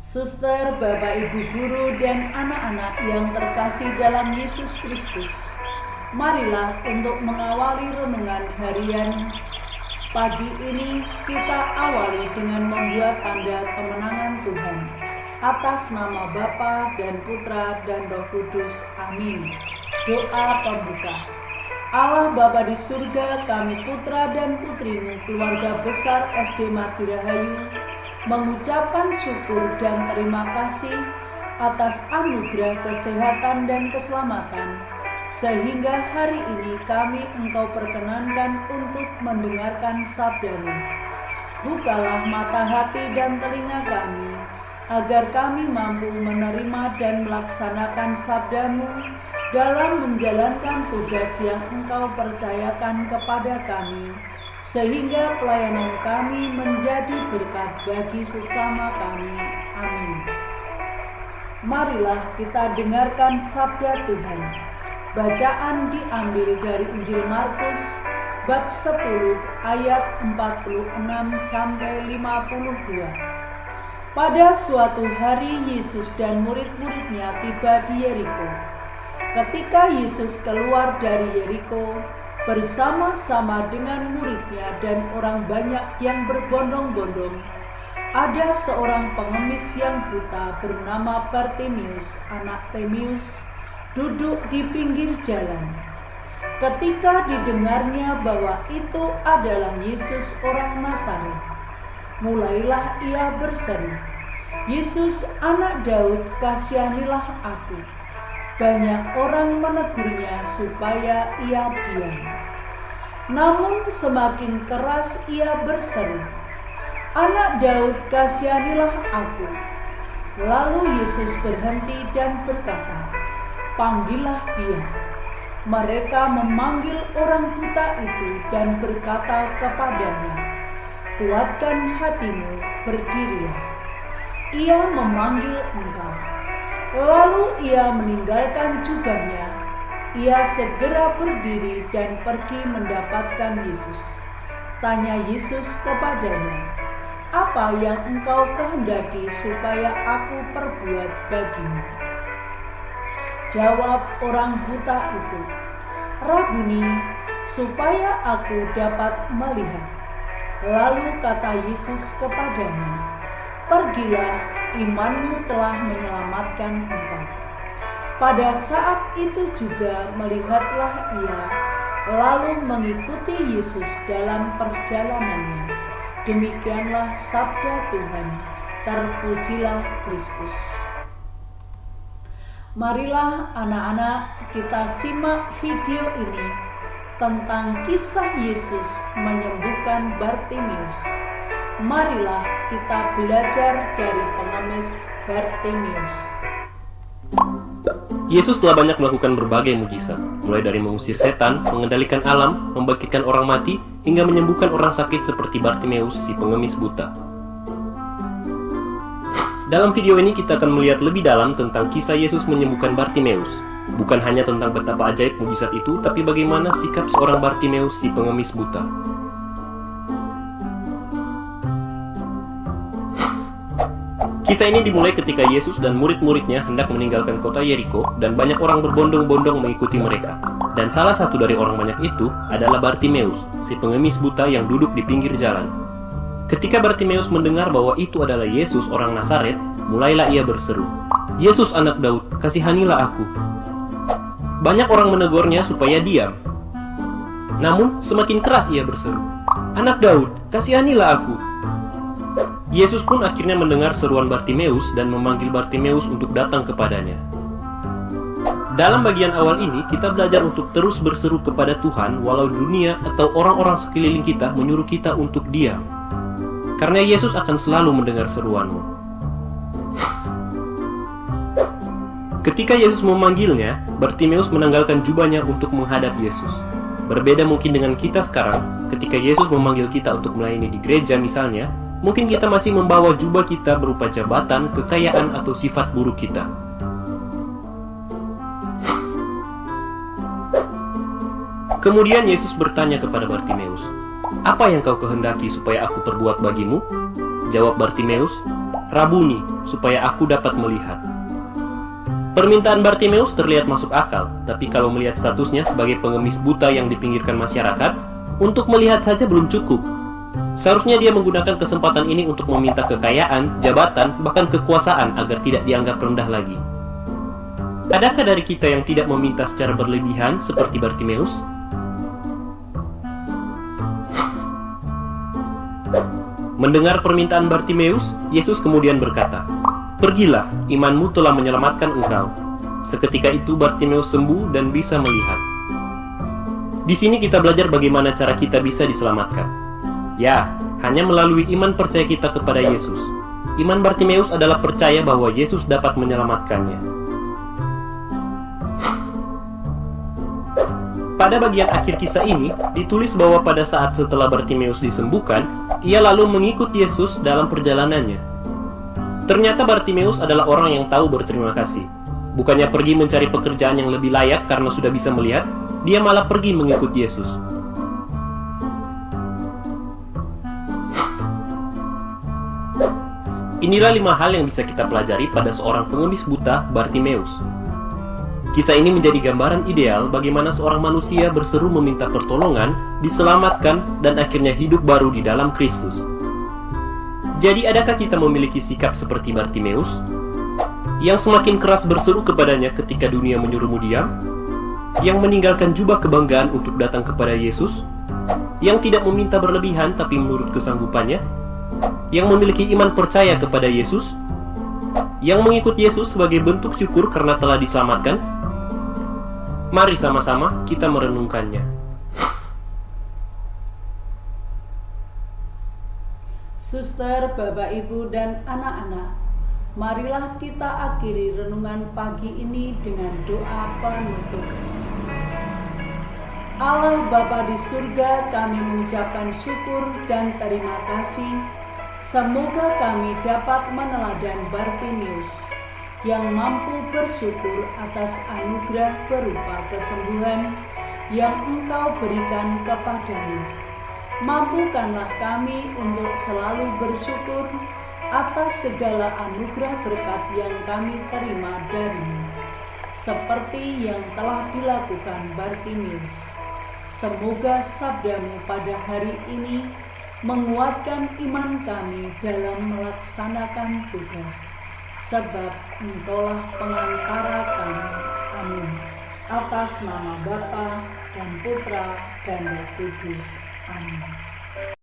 Suster, Bapak, Ibu guru, dan anak-anak yang terkasih dalam Yesus Kristus, marilah untuk mengawali renungan harian pagi ini kita awali dengan membuat tanda kemenangan Tuhan atas nama Bapa dan Putra dan Roh Kudus. Amin. Doa pembuka. Allah Bapa di surga, kami putra dan putrimu, keluarga besar SD Marti Rahayu, mengucapkan syukur dan terima kasih atas anugerah kesehatan dan keselamatan, sehingga hari ini kami Engkau perkenankan untuk mendengarkan sabda-Mu. Bukalah mata hati dan telinga kami, agar kami mampu menerima dan melaksanakan sabda-Mu dalam menjalankan tugas yang Engkau percayakan kepada kami, sehingga pelayanan kami menjadi berkat bagi sesama kami. Amin. Marilah kita dengarkan sabda Tuhan. Bacaan diambil dari Injil Markus bab 10 ayat 46 sampai 52. Pada suatu hari Yesus dan murid-muridnya tiba di Yeriko. Ketika Yesus keluar dari Yeriko bersama-sama dengan muridnya dan orang banyak yang berbondong-bondong, ada seorang pengemis yang buta bernama Bartimeus, anak Timeus, duduk di pinggir jalan. Ketika didengarnya bahwa itu adalah Yesus orang Nazaret, mulailah ia berseru, "Yesus, anak Daud, kasihanilah aku." Banyak orang menegurnya supaya ia diam. Namun semakin keras ia berseru, "Anak Daud, kasihanilah aku." Lalu Yesus berhenti dan berkata, "Panggillah dia." Mereka memanggil orang buta itu dan berkata kepadanya, "Kuatkan hatimu, berdirilah. Ia memanggil engkau." Lalu ia meninggalkan jubahnya. Ia segera berdiri dan pergi mendapatkan Yesus. Tanya Yesus kepadanya, "Apa yang engkau kehendaki supaya aku perbuat bagimu?" Jawab orang buta itu, "Rabuni, supaya aku dapat melihat." Lalu kata Yesus kepadanya, "Pergilah, imanmu telah menyelamatkan engkau." Pada saat itu juga melihatlah ia, lalu mengikuti Yesus dalam perjalanannya. Demikianlah sabda Tuhan. Terpujilah Kristus. Marilah anak-anak kita simak video ini tentang kisah Yesus menyembuhkan Bartimeus. Marilah kita belajar dari pengemis Bartimeus. Yesus telah banyak melakukan berbagai mukjizat, mulai dari mengusir setan, mengendalikan alam, membangkitkan orang mati, hingga menyembuhkan orang sakit seperti Bartimeus, si pengemis buta. Dalam video ini kita akan melihat lebih dalam tentang kisah Yesus menyembuhkan Bartimeus. Bukan hanya tentang betapa ajaib mukjizat itu, tapi bagaimana sikap seorang Bartimeus, si pengemis buta. Kisah ini dimulai ketika Yesus dan murid-muridnya hendak meninggalkan kota Yeriko dan banyak orang berbondong-bondong mengikuti mereka. Dan salah satu dari orang banyak itu adalah Bartimeus, si pengemis buta yang duduk di pinggir jalan. Ketika Bartimeus mendengar bahwa itu adalah Yesus orang Nazaret, mulailah ia berseru, "Yesus, anak Daud, kasihanilah aku." Banyak orang menegurnya supaya diam. Namun semakin keras ia berseru, "Anak Daud, kasihanilah aku." Yesus pun akhirnya mendengar seruan Bartimeus dan memanggil Bartimeus untuk datang kepadanya. Dalam bagian awal ini, kita belajar untuk terus berseru kepada Tuhan walau dunia atau orang-orang sekeliling kita menyuruh kita untuk diam. Karena Yesus akan selalu mendengar seruanmu. Ketika Yesus memanggilnya, Bartimeus menanggalkan jubahnya untuk menghadap Yesus. Berbeda mungkin dengan kita sekarang, ketika Yesus memanggil kita untuk melayani di gereja misalnya, mungkin kita masih membawa jubah kita berupa jabatan, kekayaan, atau sifat buruk kita. Kemudian Yesus bertanya kepada Bartimeus, "Apa yang kau kehendaki supaya aku perbuat bagimu?" Jawab Bartimeus, Rabuni, supaya aku dapat melihat." Permintaan Bartimeus terlihat masuk akal, tapi kalau melihat statusnya sebagai pengemis buta yang dipinggirkan masyarakat, untuk melihat saja belum cukup. Seharusnya dia menggunakan kesempatan ini untuk meminta kekayaan, jabatan, bahkan kekuasaan agar tidak dianggap rendah lagi. Adakah dari kita yang tidak meminta secara berlebihan seperti Bartimeus? Mendengar permintaan Bartimeus, Yesus kemudian berkata, "Pergilah, imanmu telah menyelamatkan engkau." Seketika itu Bartimeus sembuh dan bisa melihat. Di sini kita belajar bagaimana cara kita bisa diselamatkan. Ya, hanya melalui iman percaya kita kepada Yesus. Iman Bartimeus adalah percaya bahwa Yesus dapat menyelamatkannya. Pada bagian akhir kisah ini, ditulis bahwa pada saat setelah Bartimeus disembuhkan, ia lalu mengikut Yesus dalam perjalanannya. Ternyata Bartimeus adalah orang yang tahu berterima kasih. Bukannya pergi mencari pekerjaan yang lebih layak karena sudah bisa melihat, dia malah pergi mengikut Yesus. Inilah 5 hal yang bisa kita pelajari pada seorang pengemis buta, Bartimeus. Kisah ini menjadi gambaran ideal bagaimana seorang manusia berseru meminta pertolongan, diselamatkan, dan akhirnya hidup baru di dalam Kristus. Jadi adakah kita memiliki sikap seperti Bartimeus? Yang semakin keras berseru kepadanya ketika dunia menyuruhmu diam? Yang meninggalkan jubah kebanggaan untuk datang kepada Yesus? Yang tidak meminta berlebihan tapi menurut kesanggupannya? Yang memiliki iman percaya kepada Yesus? Yang mengikut Yesus sebagai bentuk syukur karena telah diselamatkan? Mari sama-sama kita merenungkannya. Suster, Bapak, Ibu, dan anak-anak, marilah kita akhiri renungan pagi ini dengan doa penutup. Allah Bapa di surga, kami mengucapkan syukur dan terima kasih. Semoga kami dapat meneladan Bartimeus yang mampu bersyukur atas anugerah berupa kesembuhan yang Engkau berikan kepadanya. Mampukanlah kami untuk selalu bersyukur atas segala anugerah berkat yang kami terima dari-Mu, seperti yang telah dilakukan Bartimeus. Semoga sabda-Mu pada hari ini menguatkan iman kami dalam melaksanakan tugas, sebab Engkaulah pengantara kami. Amin. Atas nama Bapa dan Putra dan Roh Kudus. Amin.